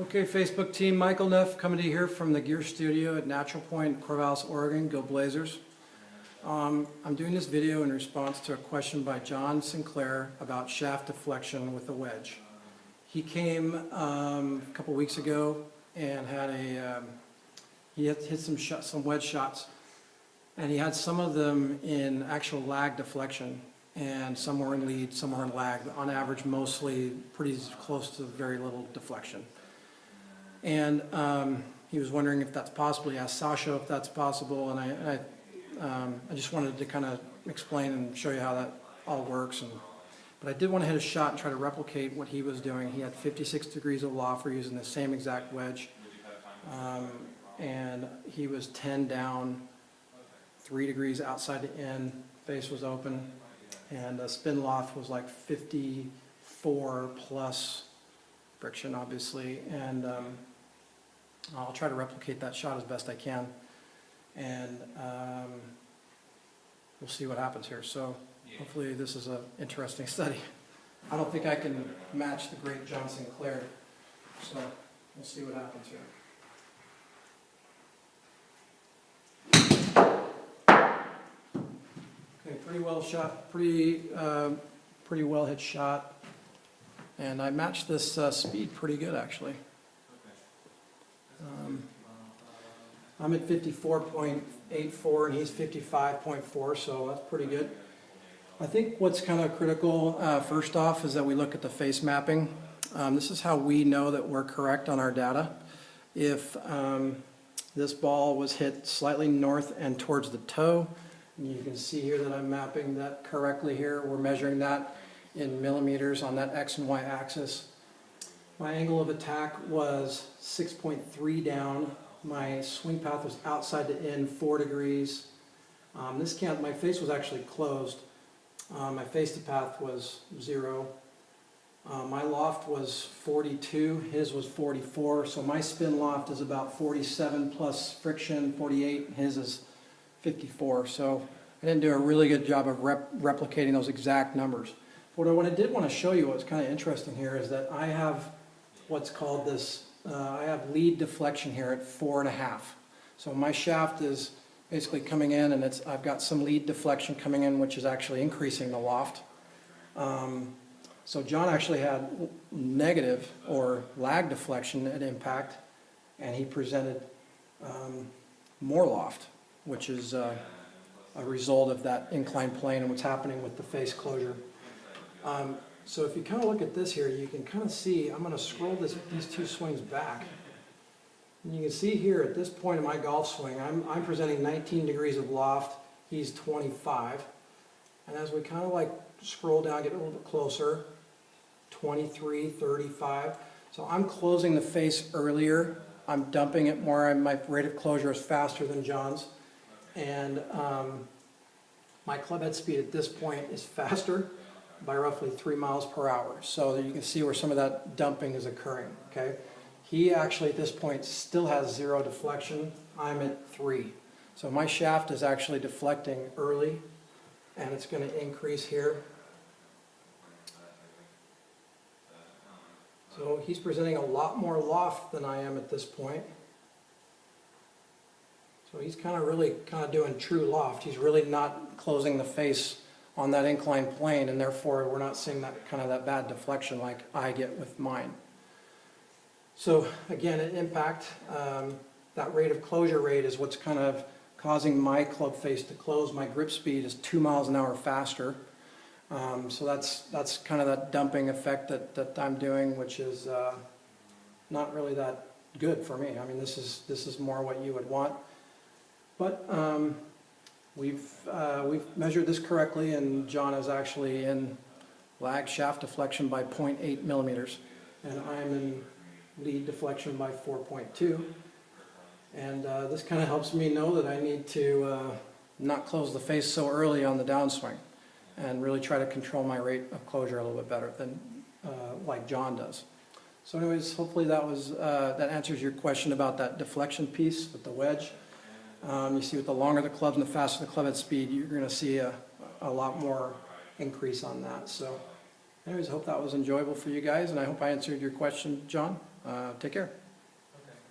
Okay, Facebook team, Michael Neff coming to you here from the Gear Studio at Natural Point, Corvallis, Oregon. Go Blazers. I'm doing this video in response to a question by John Sinclair about shaft deflection with a wedge. He came a couple weeks ago and had he had hit some wedge shots, and he had some of them in actual lag deflection, and some were in lead, some were in lag, but on average mostly pretty close to very little deflection. And he was wondering if that's possible. He asked Sasha if that's possible, and I just wanted to kind of explain and show you how that all works. But I did want to hit a shot and try to replicate what he was doing. He had 56 degrees of loft for using the same exact wedge, and he was 10 down, 3 degrees outside the in, face was open, and the spin loft was like 54 plus friction, obviously, and I'll try to replicate that shot as best I can, and we'll see what happens here. So hopefully this is an interesting study. I don't think I can match the great John Sinclair, so we'll see what happens here. Okay, pretty well shot, pretty well hit shot, and I matched this speed pretty good actually. I'm at 54.84 and he's 55.4, so that's pretty good. I think what's kind of critical first off is that we look at the face mapping. This is how we know that we're correct on our data. If this ball was hit slightly north and towards the toe, and you can see here that I'm mapping that correctly here. We're measuring that in millimeters on that X and Y axis. My angle of attack was 6.3 down. My swing path was outside the in, 4 degrees. My face was actually closed. My face to path was 0. My loft was 42, his was 44, so my spin loft is about 47 plus friction, 48, his is 54. So I didn't do a really good job of replicating those exact numbers. What I did want to show you, what's kind of interesting here, is that I have what's called this, I have lead deflection here at 4.5. So my shaft is basically coming in, and I've got some lead deflection coming in, which is actually increasing the loft. So John actually had negative or lag deflection at impact, and he presented more loft, which is a result of that inclined plane and what's happening with the face closure. So if you kind of look at this here, you can kind of see, I'm going to scroll these two swings back. And you can see here at this point in my golf swing, I'm presenting 19 degrees of loft, he's 25. And as we kind of like scroll down, get a little bit closer, 23, 35. So I'm closing the face earlier, I'm dumping it more, my rate of closure is faster than John's. And my club head speed at this point is faster by roughly 3 miles per hour. So you can see where some of that dumping is occurring, okay? He actually at this point still has 0 deflection. I'm at 3. So my shaft is actually deflecting early, and it's going to increase here. So he's presenting a lot more loft than I am at this point. So he's really doing true loft. He's really not closing the face on that inclined plane, and therefore we're not seeing that bad deflection like I get with mine. So again, at impact, that rate of closure rate is what's kind of causing my club face to close. My grip speed is 2 miles an hour faster. So that's kind of that dumping effect that I'm doing, which is not really that good for me. I mean, this is more what you would want. But we've measured this correctly, and John is actually in lag shaft deflection by 0.8 millimeters, and I'm in lead deflection by 4.2. And this kind of helps me know that I need to not close the face so early on the downswing, and really try to control my rate of closure a little bit better than like John does. So anyways, hopefully that answers your question about that deflection piece with the wedge. You see with the longer the clubs and the faster the club head speed, you're going to see a lot more increase on that. So Anyways, I hope that was enjoyable for you guys, and I hope I answered your question, John. Take care.